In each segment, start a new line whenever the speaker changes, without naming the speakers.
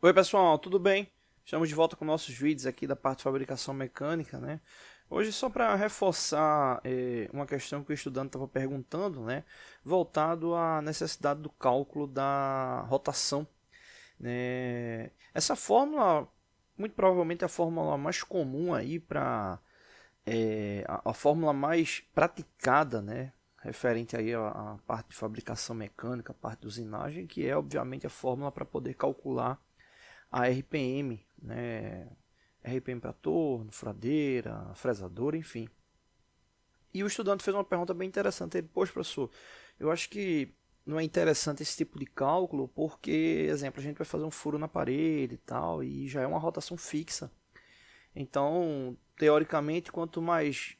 Oi pessoal, tudo bem? Estamos de volta com nossos vídeos aqui da parte de fabricação mecânica, né? Hoje só para reforçar uma questão que o estudante estava perguntando, né? Voltado à necessidade do cálculo da rotação, né? Essa fórmula, muito provavelmente a fórmula mais comum aí para a fórmula mais praticada, né? Referente aí à parte de fabricação mecânica, a parte de usinagem, que é obviamente a fórmula para poder calcular a RPM, né? RPM para torno, furadeira, fresadora, enfim. E o estudante fez uma pergunta bem interessante. Ele, poxa, professor, eu acho que não é interessante esse tipo de cálculo porque, exemplo, a gente vai fazer um furo na parede e tal, e já é uma rotação fixa. Então, teoricamente, quanto mais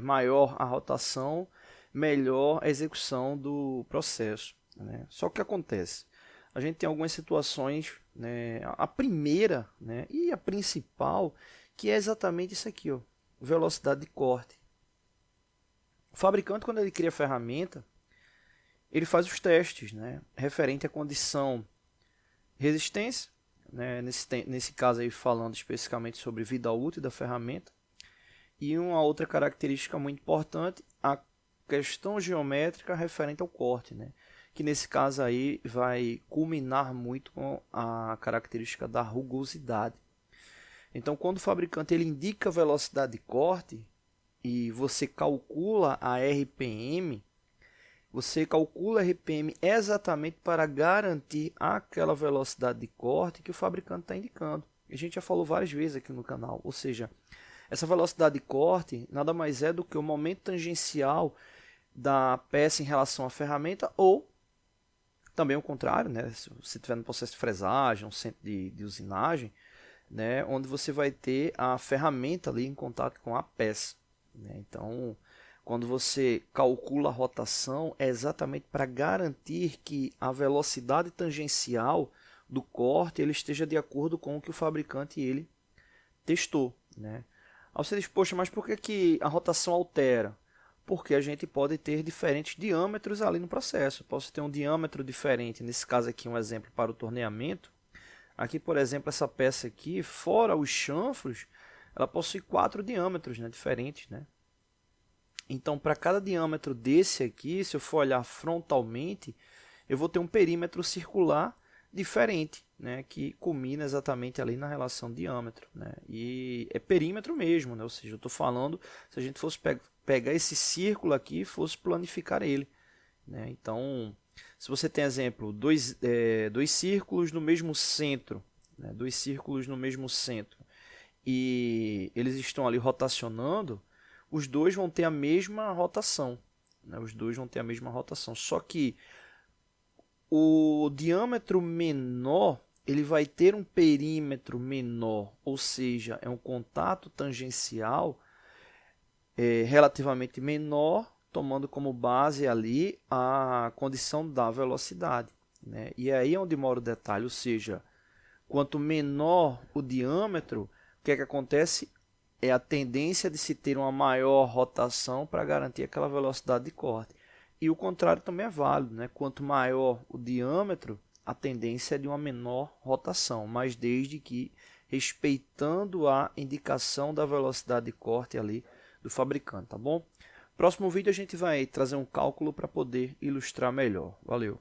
maior a rotação, melhor a execução do processo, né? Só que o que acontece? A gente tem algumas situações, né? A primeira, né? E a principal, que é exatamente isso aqui, ó, velocidade de corte. O fabricante, quando ele cria a ferramenta, ele faz os testes, né? Referente à condição resistência, né? Nesse caso aí falando especificamente sobre vida útil da ferramenta. E uma outra característica muito importante, a questão geométrica referente ao corte, né? Que nesse caso aí vai culminar muito com a característica da rugosidade. Então, quando o fabricante ele indica a velocidade de corte e você calcula a RPM, você calcula a RPM exatamente para garantir aquela velocidade de corte que o fabricante está indicando. A gente já falou várias vezes aqui no canal, ou seja, essa velocidade de corte nada mais é do que o momento tangencial da peça em relação à ferramenta ou também o contrário, né? Se você estiver no processo de fresagem, um centro de usinagem, né? Onde você vai ter a ferramenta ali em contato com a peça, né? Então, quando você calcula a rotação, é exatamente para garantir que a velocidade tangencial do corte ele esteja de acordo com o que o fabricante ele testou, né? Aí você diz, poxa, mas por que a rotação altera? Porque a gente pode ter diferentes diâmetros ali no processo. Eu posso ter um diâmetro diferente, nesse caso aqui um exemplo para o torneamento. Aqui, por exemplo, essa peça aqui, fora os chanfros, ela possui 4 diâmetros, né, diferentes, né? Então, para cada diâmetro desse aqui, se eu for olhar frontalmente, eu vou ter um perímetro circular diferente, né, que culmina exatamente ali na relação diâmetro, né? E é perímetro mesmo, né? Ou seja, eu estou falando, se a gente fosse pegar esse círculo aqui e fosse planificar ele, né? Então, se você tem, exemplo, dois círculos no mesmo centro, né? Dois círculos no mesmo centro, e eles estão ali rotacionando, os dois vão ter a mesma rotação, né? Os dois vão ter a mesma rotação, só que o diâmetro menor ele vai ter um perímetro menor, ou seja, é um contato tangencial relativamente menor, tomando como base ali a condição da velocidade, né? E aí é onde mora o detalhe, ou seja, quanto menor o diâmetro, o que é que acontece? É a tendência de se ter uma maior rotação para garantir aquela velocidade de corte. E o contrário também é válido, né? Quanto maior o diâmetro, a tendência é de uma menor rotação, mas desde que respeitando a indicação da velocidade de corte ali do fabricante, tá bom? Próximo vídeo a gente vai trazer um cálculo para poder ilustrar melhor. Valeu!